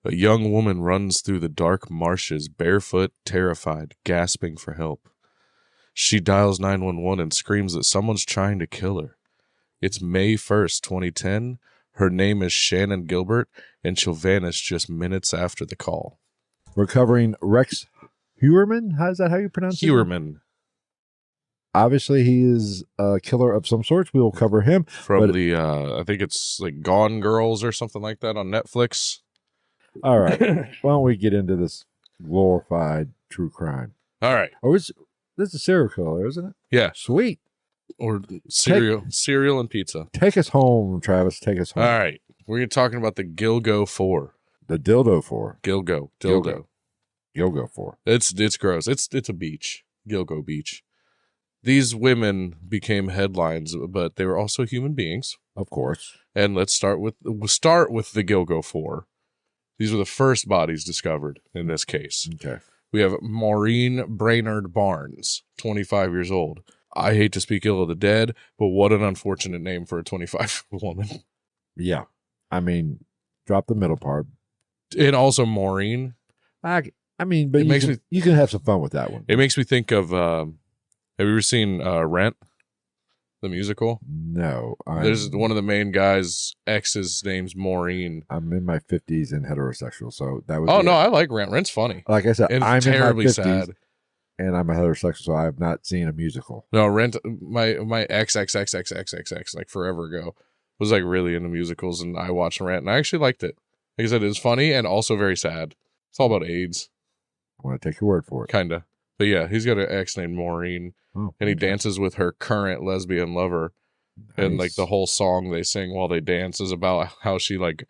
A young woman runs through the dark marshes, barefoot, terrified, gasping for help. She dials 911 and screams that someone's trying to kill her. It's May 1st, 2010. Her name is Shannon Gilbert, and she'll vanish just minutes after the call. We're covering Rex Heuermann. How's that how you pronounce it? Heuermann. Obviously, he is a killer of some sort. We will cover him. From the, I think it's like Gone Girls or something like that on Netflix. All right. Why don't we get into this glorified true crime? All right. Oh, this is a serial killer, isn't it? Yeah. Sweet. Or cereal and pizza. Take us home, Travis. Take us home. All right. We're talking about the Gilgo Four. The Dildo Four. Gilgo Four. It's gross. It's a beach. Gilgo Beach. These women became headlines, but they were also human beings. Of course. And let's start with the Gilgo Four. These were the first bodies discovered in this case. Okay. We have Maureen Brainard Barnes, 25 years old. I hate to speak ill of the dead, but what an unfortunate name for a 25-year-old woman. Yeah. I mean, drop the middle part. And also Maureen. I mean, but you can have some fun with that one. It makes me think of, have you ever seen Rent, the musical? No. There's one of the main guys' ex's name's Maureen. I'm in my 50s and heterosexual, so that was. Oh, no, I like Rent. Rent's funny. Like I said, I'm terribly in my 50s, sad. And I'm a heterosexual, so I have not seen a musical. No, Rent, my ex, like forever ago, was like really into musicals, and I watched Rent, and I actually liked it. Like I said, it's funny and also very sad. It's all about AIDS. I want to take your word for it. Kinda. But yeah, he's got an ex named Maureen, and he dances with her current lesbian lover. Nice. And like the whole song they sing while they dance is about how she like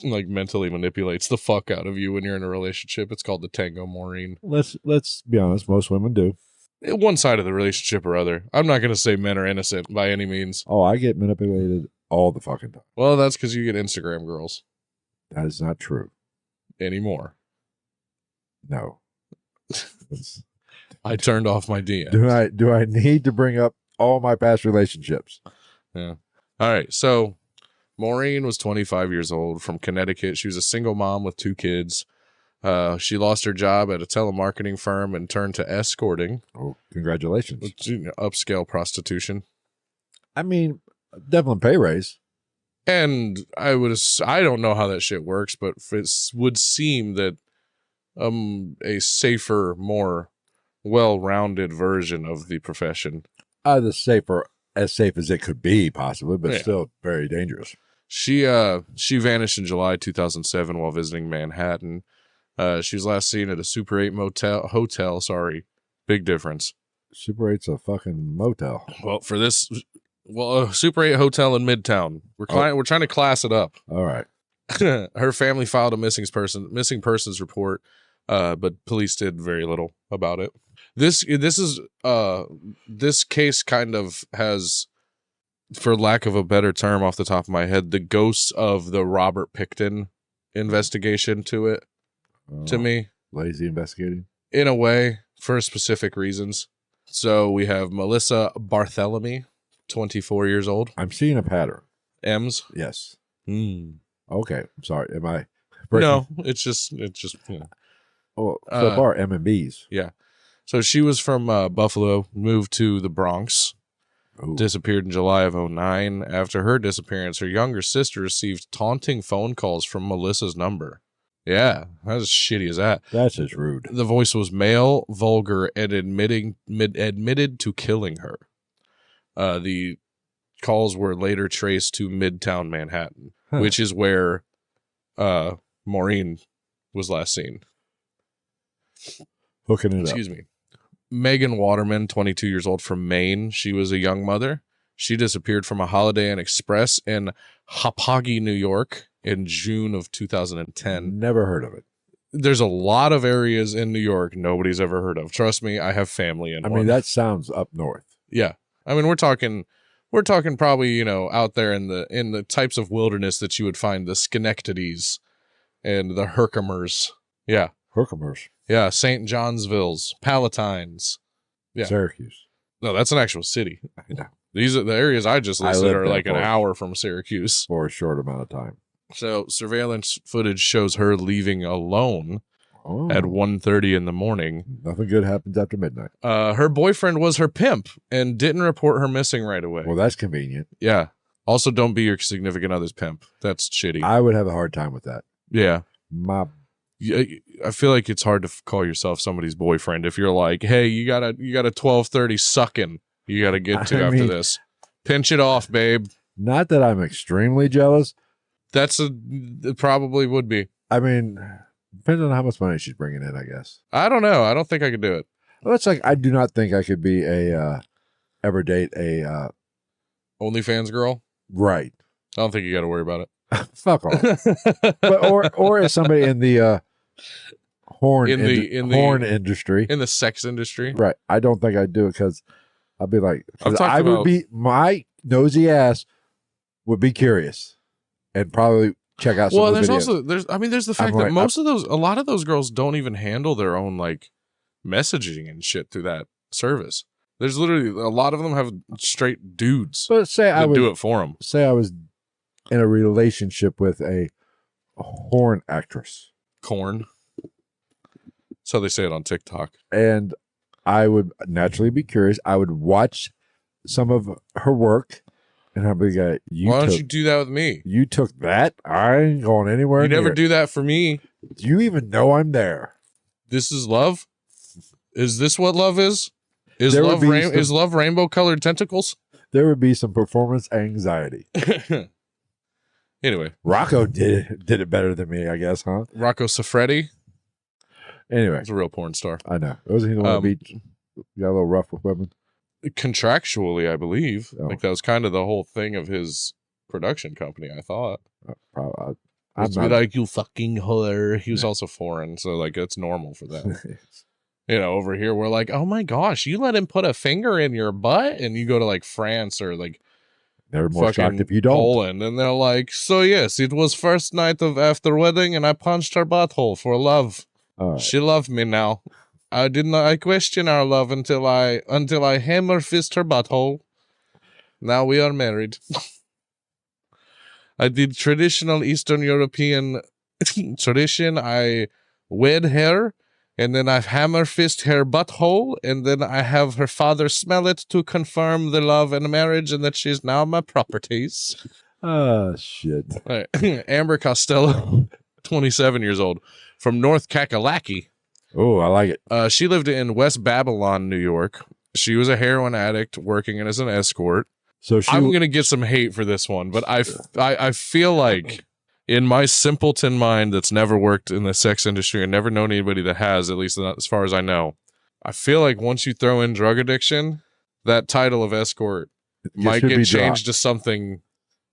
mentally manipulates the fuck out of you when you're in a relationship. It's called the Tango Maureen. Let's be honest, most women do. One side of the relationship or other. I'm not going to say men are innocent by any means. Oh, I get manipulated all the fucking time. Well, that's because you get Instagram girls. That is not true. Anymore. No. I turned off my DM. Do I need to bring up all my past relationships? Yeah. All right. So Maureen was 25 years old from Connecticut. She was a single mom with 2 kids. She lost her job at a telemarketing firm and turned to escorting. Oh, congratulations. Upscale prostitution. I mean, definitely pay raise. And I don't know how that shit works, but it would seem that a safer, more well-rounded version of the profession. As safe as it could be, possibly, but still very dangerous. She vanished in July 2007 while visiting Manhattan. She was last seen at a Super 8 hotel. Sorry, big difference. Super 8's a fucking motel. Well, a Super 8 hotel in Midtown. We're trying to class it up. All right. Her family filed a missing persons report, but police did very little about it. This case kind of has, for lack of a better term off the top of my head, the ghosts of the Robert Pickton investigation to it. To me, lazy investigating in a way for specific reasons. So we have Melissa Barthelemy, 24 years old. I'm seeing a pattern. M's? Yes. Okay. I'm sorry. Am I breaking? No, it's just Oh, so far M and B's. Yeah. So she was from Buffalo, moved to the Bronx, disappeared in July of 2009. After her disappearance, her younger sister received taunting phone calls from Melissa's number. Yeah, that's as shitty as that. That's just rude. The voice was male, vulgar, and admitted to killing her. The calls were later traced to Midtown Manhattan, which is where Maureen was last seen. Hooking it up. Excuse me. Megan Waterman, 22 years old, from Maine. She was a young mother. She disappeared from a Holiday Inn Express in Hauppauge, New York in June of 2010. Never heard of it. There's a lot of areas in New York nobody's ever heard of. Trust me, I have family in one. I mean, that sounds up north. Yeah. I mean, we're talking probably, out there in the types of wilderness that you would find the Schenectadys and the Herkimers. Yeah. Herkimers. Yeah, St. Johnsvilles, Palatines. Yeah. Syracuse. No, that's an actual city. I know. These are the areas I just listed are like an hour from Syracuse. For a short amount of time. So surveillance footage shows her leaving alone Oh, at 1:30 in the morning. nothing good happens after midnight. Her boyfriend was her pimp and didn't report her missing right away. Well, that's convenient. Yeah. Also, don't be your significant other's pimp. That's shitty. I would have a hard time with that. Yeah. Yeah, I feel like it's hard to call yourself somebody's boyfriend if you're like, hey, you got a 12:30 sucking you got to get to after this. Pinch it off, babe. Not that I'm extremely jealous. It probably would be. I mean, depends on how much money she's bringing in, I guess. I don't know. I don't think I could do it. Well, it's like, I do not think I could be ever date a, OnlyFans girl? right. I don't think you got to worry about it. Fuck off. But, or as somebody in the horn industry. In the sex industry. Right. I don't think I'd do it because I'd be like, my nosy ass would be curious and probably check out some of the videos. There's the fact that a lot of those girls don't even handle their own like messaging and shit through that service. There's literally a lot of them have straight dudes that do it for them. Say I was in a relationship with a horn actress. Corn. That's how they say it on TikTok. And I would naturally be curious. I would watch some of her work, and I'd be like, why don't you do that with me? You took that? I ain't going anywhere. You never do that for me. Do you even know I'm there? This is love? Is this what love is? Is love rainbow colored tentacles? There would be some performance anxiety. Anyway. Rocco did it better than me, I guess, huh? Rocco Siffredi. Anyway. He's a real porn star. I know. Wasn't he the one that beat, got a little rough with women? Contractually, I believe. Oh. Like that was kind of the whole thing of his production company, I thought. I'd be like, you fucking whore. He was also foreign, so like it's normal for them. You know, over here we're like, oh my gosh, you let him put a finger in your butt, and you go to like France or like they're more shocked if you don't. Poland, and they're like, so yes, it was first night of after wedding, and I punched her butthole for love. Right. She loved me now. I question our love until I hammer fist her butthole. Now we are married. I did traditional Eastern European tradition. I wed her, and then I hammer fist her butthole, and then I have her father smell it to confirm the love and marriage and that she's now my properties. Oh, shit. Right. Amber Costello, 27 years old, from North Kakalaki. Oh, I like it. She lived in West Babylon, New York. She was a heroin addict working as an escort. So I'm going to get some hate for this one, but I feel like in my simpleton mind that's never worked in the sex industry and never known anybody that has, at least as far as I know, I feel like once you throw in drug addiction, that title of escort might get changed to something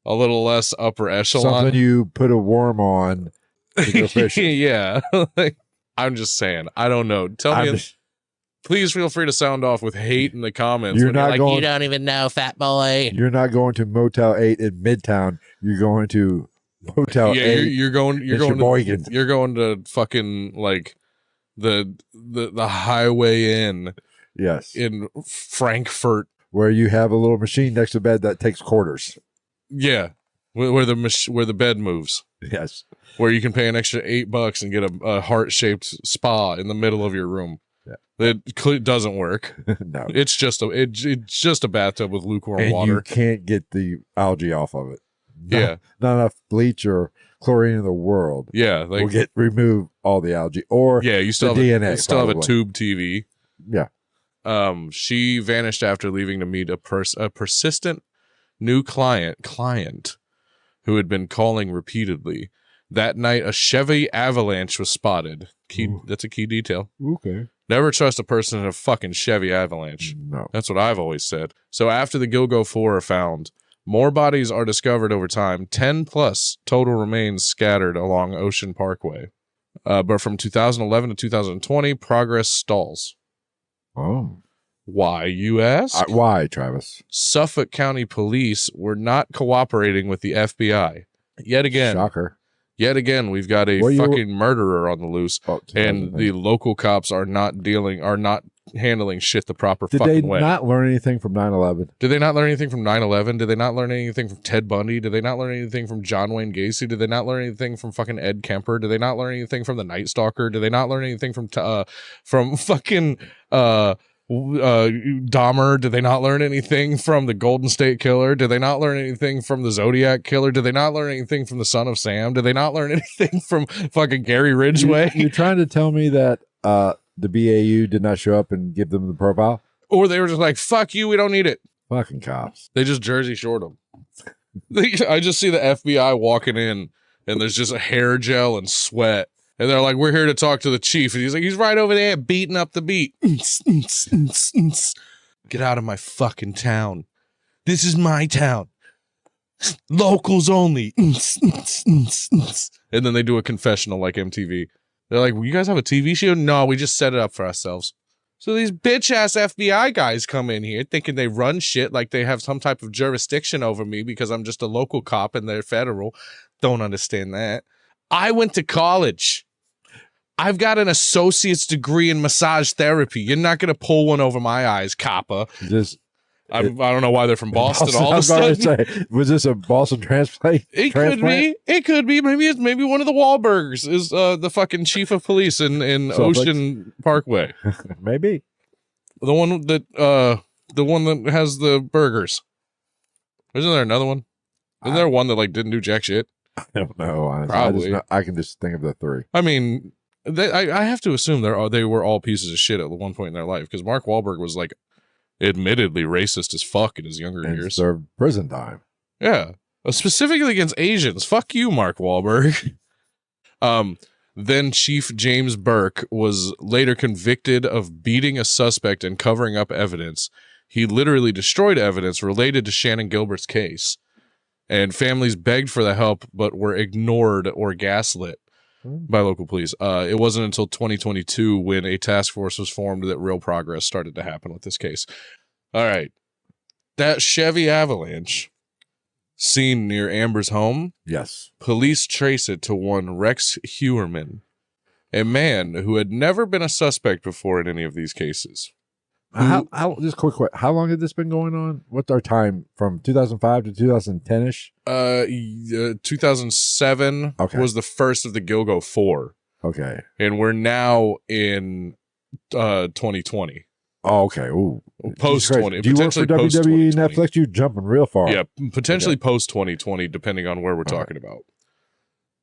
a little less upper echelon. Something you put a worm on to go fishing. Yeah. Like, I'm just saying. I don't know. Please feel free to sound off with hate in the comments. You're not going, you don't even know, fat boy. You're not going to Motel 8 in Midtown. You're going to Motel 8. You're going to fucking like the highway inn. Yes. In Frankfurt, where you have a little machine next to the bed that takes quarters. Yeah. Where the bed moves. Yes. Where you can pay an extra $8 and get a heart-shaped spa in the middle of your room. Yeah. It doesn't work. No. It's just a bathtub with lukewarm water. You can't get the algae off of it. Not enough bleach or chlorine in the world. Yeah. Will remove all the algae. Or you still the have DNA. You still have a tube TV. Yeah. She vanished after leaving to meet a persistent new client who had been calling repeatedly. That night, a Chevy Avalanche was spotted. That's a key detail. Okay. Never trust a person in a fucking Chevy Avalanche. No. That's what I've always said. So after the Gilgo Four are found, more bodies are discovered over time. 10 plus total remains scattered along Ocean Parkway. But from 2011 to 2020, progress stalls. Oh. Why, you ask? Why, Travis? Suffolk County police were not cooperating with the FBI. Yet again. Shocker. Yet again, we've got a fucking murderer on the loose, and the local cops are not handling shit the proper fucking way. Did they not learn anything from 9/11? Did they not learn anything from 9/11? Did they not learn anything from Ted Bundy? Did they not learn anything from John Wayne Gacy? Did they not learn anything from fucking Ed Kemper? Did they not learn anything from the Night Stalker? Did they not learn anything from fucking Dahmer? Did they not learn anything from the Golden State Killer? Did they not learn anything from the Zodiac Killer? Did they not learn anything from the Son of Sam? Did they not learn anything from fucking Gary Ridgway? You're trying to tell me that the BAU did not show up and give them the profile? Or they were just like, fuck you, we don't need it. Fucking cops. They just Jersey Shored them. I just see the FBI walking in and there's just a hair gel and sweat. And they're like, we're here to talk to the chief. And he's like, he's right over there beating up the beat. Get out of my fucking town. This is my town. Locals only. And then they do a confessional like MTV. They're like, well, you guys have a TV show? No, we just set it up for ourselves. So these bitch-ass FBI guys come in here thinking they run shit like they have some type of jurisdiction over me because I'm just a local cop and they're federal. Don't understand that. I went to college. I've got an associate's degree in massage therapy. You're not going to pull one over my eyes, copper. I don't know why they're from Boston all of a sudden. Say, was this a Boston transplant? It could be. Maybe one of the Wahlbergs is the fucking chief of police in Ocean Parkway. Maybe the one that has the burgers. Isn't there another one? Isn't there one that like didn't do jack shit? I don't know. Honestly. Probably. I can just think of the three. I mean, I have to assume they were all pieces of shit at one point in their life because Mark Wahlberg was like admittedly racist as fuck in his younger years. Served prison time. Yeah. Specifically against Asians. Fuck you, Mark Wahlberg. Then Chief James Burke was later convicted of beating a suspect and covering up evidence. He literally destroyed evidence related to Shannon Gilbert's case. And families begged for the help, but were ignored or gaslit by local police. It wasn't until 2022 when a task force was formed that real progress started to happen with this case. All right. That Chevy Avalanche seen near Amber's home. Yes. Police trace it to one Rex Heuermann, a man who had never been a suspect before in any of these cases. Just quick. How long had this been going on? What's our time from 2005 to 2010-ish? 2007 was the first of the Gilgo Four. Okay. And we're now in 2020. Oh, okay. Ooh. Post 20. Do you work for WWE Netflix? You're jumping real far. Yeah, potentially post 2020, depending on where we're talking about.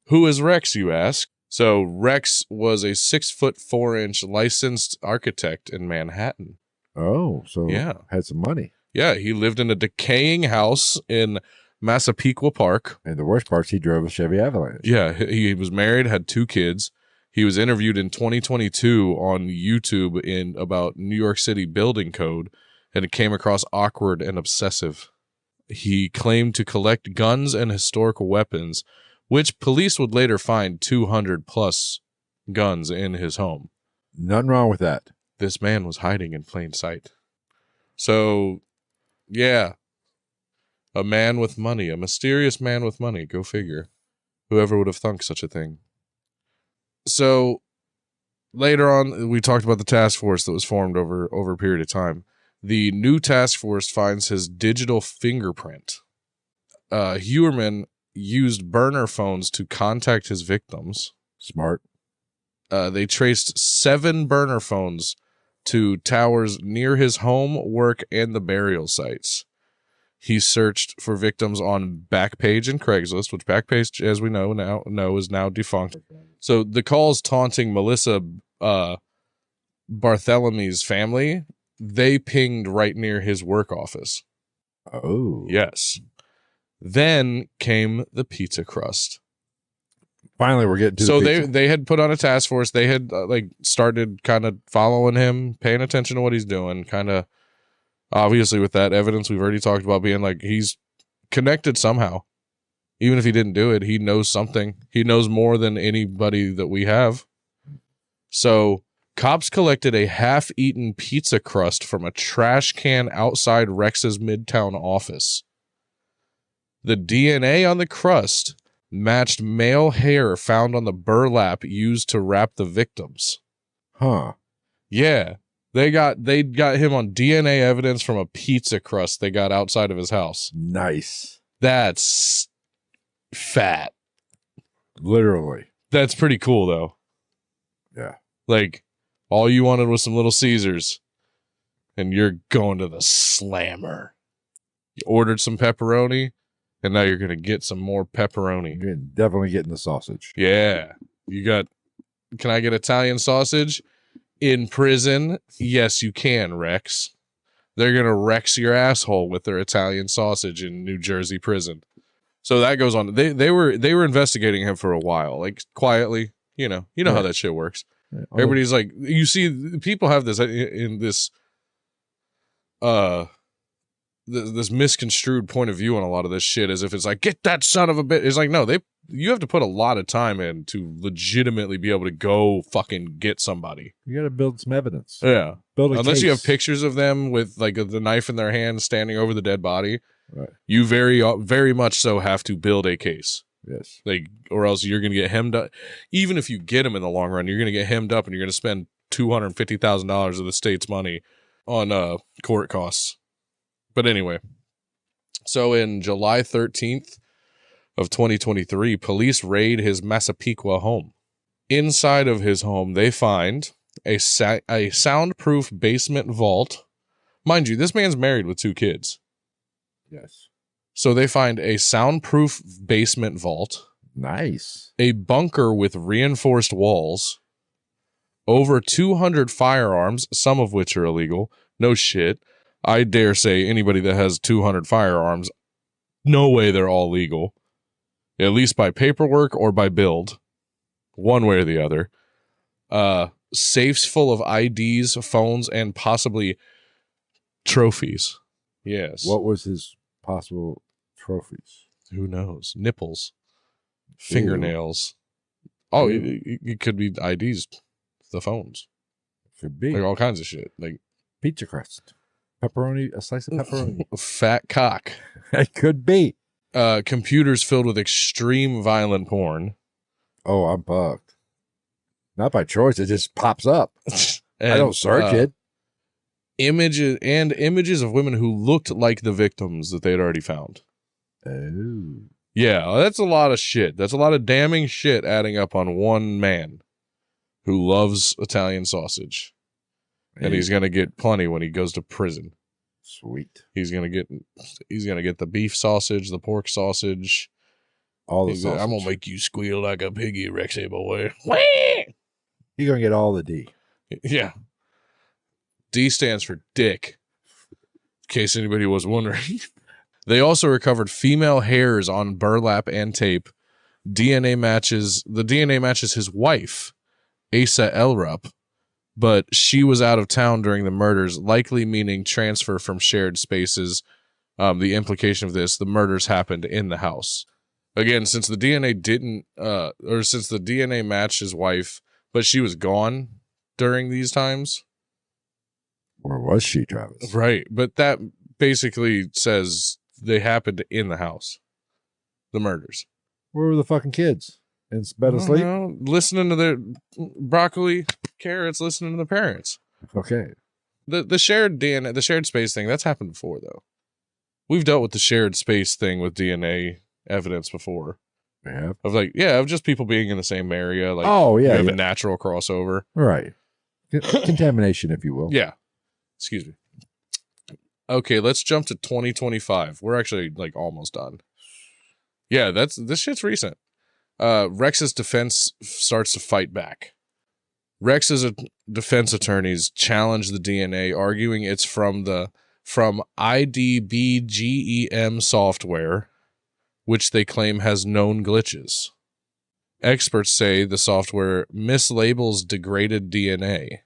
Who is Rex, you ask? So Rex was a 6'4" licensed architect in Manhattan. Oh, so had some money. Yeah, he lived in a decaying house in Massapequa Park. And the worst part is he drove a Chevy Avalanche. Yeah, he was married, had 2 kids. He was interviewed in 2022 on YouTube about New York City building code, and it came across awkward and obsessive. He claimed to collect guns and historical weapons, which police would later find 200 plus guns in his home. Nothing wrong with that. This man was hiding in plain sight. So, yeah. A man with money, a mysterious man with money, go figure. Whoever would have thunk such a thing. So, later on, we talked about the task force that was formed over a period of time. The new task force finds his digital fingerprint. Heuermann used burner phones to contact his victims. Smart. They traced 7 burner phones to towers near his home, work, and the burial sites. He searched for victims on Backpage and Craigslist, which Backpage, as we know is now defunct. So the calls taunting Melissa Barthelemy's family, they pinged right near his work office. Oh. Yes. Then came the pizza crust. Finally, we're getting to the pizza. They had put on a task force. They had started kind of following him, paying attention to what he's doing. Kind of obviously with that evidence we've already talked about being like he's connected somehow. Even if he didn't do it, he knows something. He knows more than anybody that we have. So cops collected a half-eaten pizza crust from a trash can outside Rex's Midtown office. The DNA on the crust matched male hair found on the burlap used to wrap the victims. Huh. Yeah. They got him on DNA evidence from a pizza crust they got outside of his house. Nice. That's fat. Literally. That's pretty cool, though. Yeah. Like, all you wanted was some Little Caesars, and you're going to the Slammer. You ordered some pepperoni, and now you're going to get some more pepperoni. You're definitely getting the sausage. Yeah. You got, can I get Italian sausage? In prison? Yes, you can, Rex. They're going to Rex your asshole with their Italian sausage in New Jersey prison. So that goes on. They were investigating him for a while, like quietly, you know how that shit works. Yeah. Everybody's like, you see, people have this in this, this misconstrued point of view on a lot of this shit, as if it's like, get that son of a bitch. It's like, no, you have to put a lot of time in to legitimately be able to go fucking get somebody. You got to build some evidence. Yeah. Unless case. you have pictures of them with like the knife in their hand standing over the dead body. Right. You very much so have to build a case. Yes. Like, or else you're going to get hemmed up. Even if you get him in the long run, you're going to get hemmed up and you're going to spend $250,000 of the state's money on court costs. But anyway, so in July 13th of 2023, police raid his Massapequa home. Inside of his home, they find a soundproof basement vault. Mind you, this man's married with 2 kids. Yes. So they find a soundproof basement vault. Nice. A bunker with reinforced walls. Over 200 firearms, some of which are illegal. No shit. I dare say anybody that has 200 firearms, no way they're all legal. At least by paperwork or by build. One way or the other. Safes full of IDs, phones, and possibly trophies. Yes. What was his possible trophies? Who knows? Nipples. Fingernails. Oh, it could be IDs. The phones. Could be. Like all kinds of shit. Like pizza crust. Pepperoni, a slice of pepperoni. Fat cock. It could be. Computers filled with extreme violent porn. Oh, I'm bugged. Not by choice. It just pops up. And, I don't search it. Images of women who looked like the victims that they had already found. Oh. Yeah, that's a lot of shit. That's a lot of damning shit adding up on one man who loves Italian sausage. And he's going to get plenty when he goes to prison. Sweet. He's going to get the beef sausage, the pork sausage. All the sausage. I'm going to make you squeal like a piggy, Rexy boy. You're going to get all the D. Yeah. D stands for dick. In case anybody was wondering. They also recovered female hairs on burlap and tape. The DNA matches his wife, Asa Elrup, but she was out of town during the murders, likely meaning transfer from shared spaces. The implication of this, the murders happened in the house. Again, since the DNA since the DNA matched his wife, but she was gone during these times. Or was she, Travis? Right, but that basically says they happened in the house. The murders. Where were the fucking kids? In bed asleep? Listening to their broccoli, carrots, listening to the parents. Okay. The shared DNA, the shared space thing, that's happened before, though. We've dealt with the shared space thing with DNA evidence before. Yeah. Of just people being in the same area. Like, you have a natural crossover. Right. Contamination, if you will. Yeah. Excuse me. Okay, let's jump to 2025. We're actually almost done. Yeah, this shit's recent. Rex's defense starts to fight back. Rex's defense attorneys challenge the DNA, arguing it's from IDBGEM software, which they claim has known glitches. Experts say the software mislabels degraded DNA.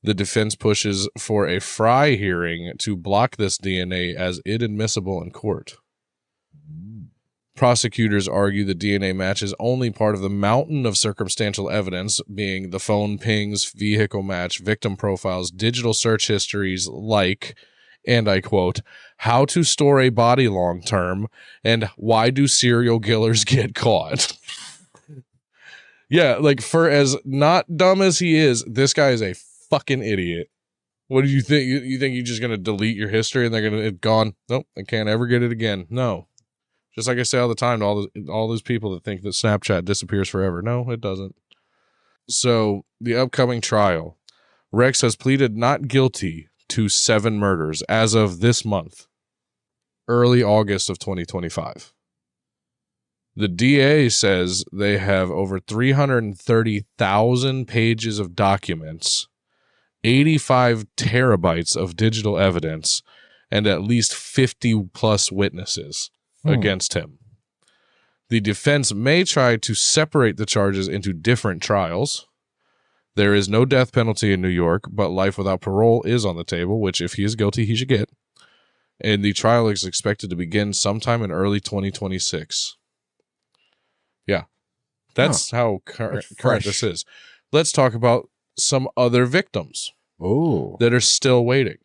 The defense pushes for a Fry hearing to block this DNA as inadmissible in court. Prosecutors argue the DNA match is only part of the mountain of circumstantial evidence, being the phone pings, vehicle match, victim profiles, digital search histories like, and I quote, how to store a body long term, and why do serial killers get caught? Yeah, for as not dumb as he is, this guy is a fucking idiot. What do you think? You think you're just going to delete your history and they're going to, it's gone? Nope, I can't ever get it again. No. Just like I say all the time to all those people that think that Snapchat disappears forever. No, it doesn't. So, the upcoming trial. Rex has pleaded not guilty to 7 murders as of this month, early August of 2025. The DA says they have over 330,000 pages of documents, 85 terabytes of digital evidence, and at least 50 plus witnesses against him. The defense may try to separate the charges into different trials. There is no death penalty in New York, but life without parole is on the table, which if he is guilty, he should get. And the trial is expected to begin sometime in early 2026. Yeah. That's how current this is. Let's talk about some other victims that are still waiting.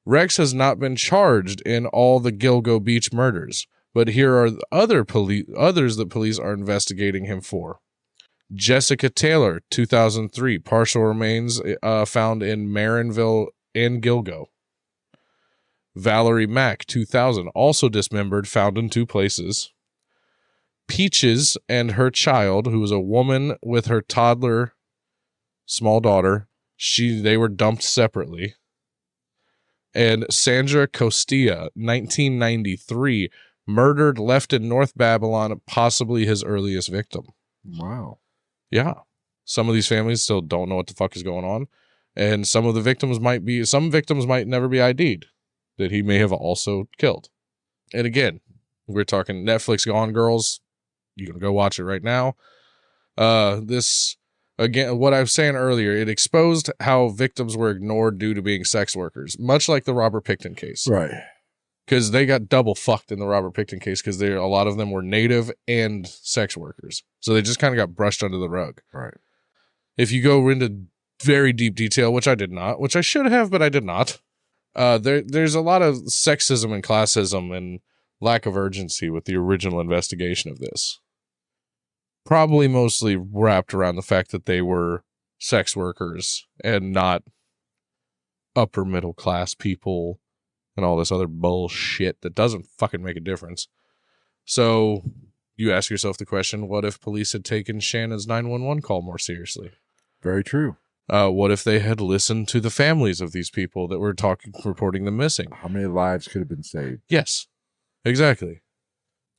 Rex has not been charged in all the Gilgo Beach murders, but here are the others that police are investigating him for. Jessica Taylor, 2003, partial remains found in Marinville and Gilgo. Valerie Mack, 2000, also dismembered, found in 2 places. Peaches and her child, who was a woman with her toddler small daughter, they were dumped separately. And Sandra Costello, 1993, murdered, left in North Babylon, possibly his earliest victim. Wow. Yeah. Some of these families still don't know what the fuck is going on. And some victims might never be ID'd that he may have also killed. And again, we're talking Netflix Gone Girls. You can go watch it right now. Again, what I was saying earlier, it exposed how victims were ignored due to being sex workers, much like the Robert Pickton case. Right. Because they got double fucked in the Robert Pickton case because a lot of them were native and sex workers. So they just kind of got brushed under the rug. Right. If you go into very deep detail, which I did not, which I should have, but I did not, there's a lot of sexism and classism and lack of urgency with the original investigation of this. Probably mostly wrapped around the fact that they were sex workers and not upper middle class people and all this other bullshit that doesn't fucking make a difference. So you ask yourself the question, what if police had taken Shannon's 911 call more seriously? Very true. What if they had listened to the families of these people that were reporting them missing? How many lives could have been saved? Yes, exactly.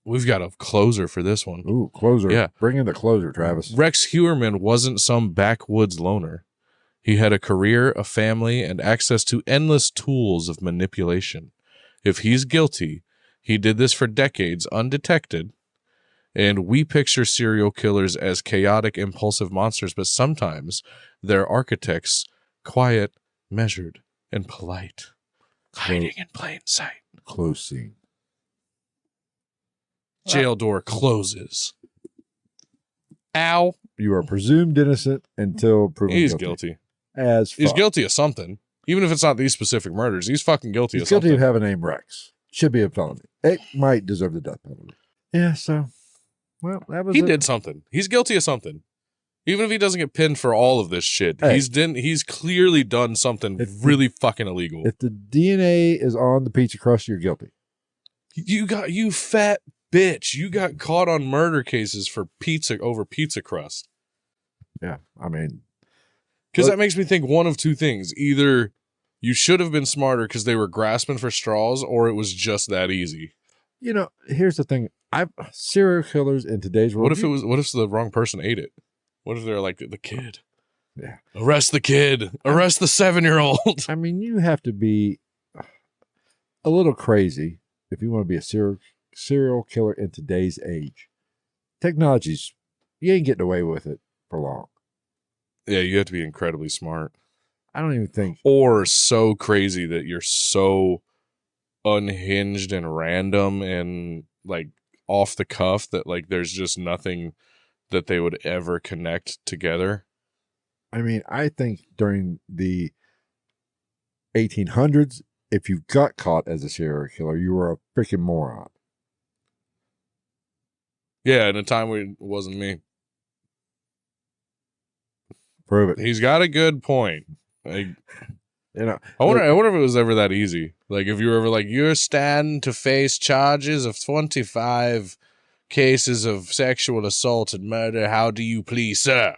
We've got a closer for this one. Ooh, closer. Yeah. Bring in the closer, Travis. Rex Heuermann wasn't some backwoods loner. He had a career, a family, and access to endless tools of manipulation. If he's guilty, he did this for decades undetected, and we picture serial killers as chaotic, impulsive monsters, but sometimes they're architects, quiet, measured, and polite, hiding in plain sight. Close scene. Jail door closes. Ow. You are presumed innocent until proven He's guilty. guilty. He's He's guilty of something. Even if it's not these specific murders, he's fucking guilty of something. He's guilty of having a name Rex. Should be a felony. It might deserve the death penalty. Yeah, so, well, that was He did something. He's guilty of something. Even if he doesn't get pinned for all of this shit, hey, he's clearly done something really fucking illegal. If the DNA is on the pizza crust, you're guilty. You fat bitch. You got caught on murder cases for pizza crust. Yeah, I mean, because that makes me think one of two things: either you should have been smarter because they were grasping for straws, or it was just that easy. You know, here's the thing: serial killers in today's world. What if the wrong person ate it? What if they're like the kid? Yeah, arrest the kid. Arrest the 7-year-old. I mean, you have to be a little crazy if you want to be a serial killer in today's age. Technology's, you ain't getting away with it for long. Yeah, you have to be incredibly smart. I don't even think. Or so crazy that you're so unhinged and random and like off the cuff that like there's just nothing that they would ever connect together. I mean, I think during the 1800s, if you got caught as a serial killer, you were a freaking moron. Yeah, in a time where it wasn't me. Prove it. He's got a good point. You know, I wonder if it was ever that easy. Like if you were ever like, you're stand to face charges of 25 cases of sexual assault and murder. How do you please, sir?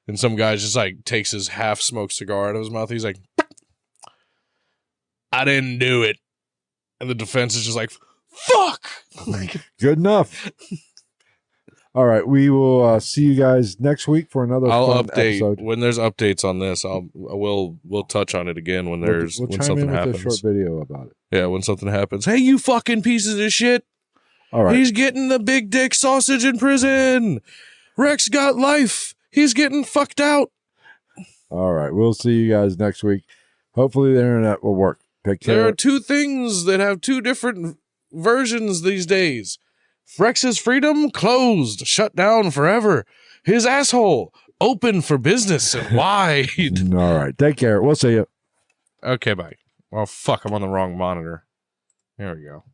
And some guy just like takes his half-smoked cigar out of his mouth. He's like, I didn't do it. And the defense is just like, fuck. Good enough. All right, we will see you guys next week for another fun episode. When there's updates on this. We'll touch on it again when We'll when chime something in with happens. a short video about it. Yeah, when something happens. Hey, you fucking pieces of shit! All right, He's getting the big dick sausage in prison. Rex got life. He's getting fucked out. All right, we'll see you guys next week. Hopefully, the internet will work. Take care. There are two things that have two different versions these days. Rex's freedom closed, shut down forever. His asshole open for business and wide. All right, take care. We'll see you. Okay, bye. Oh fuck, I'm on the wrong monitor. There we go.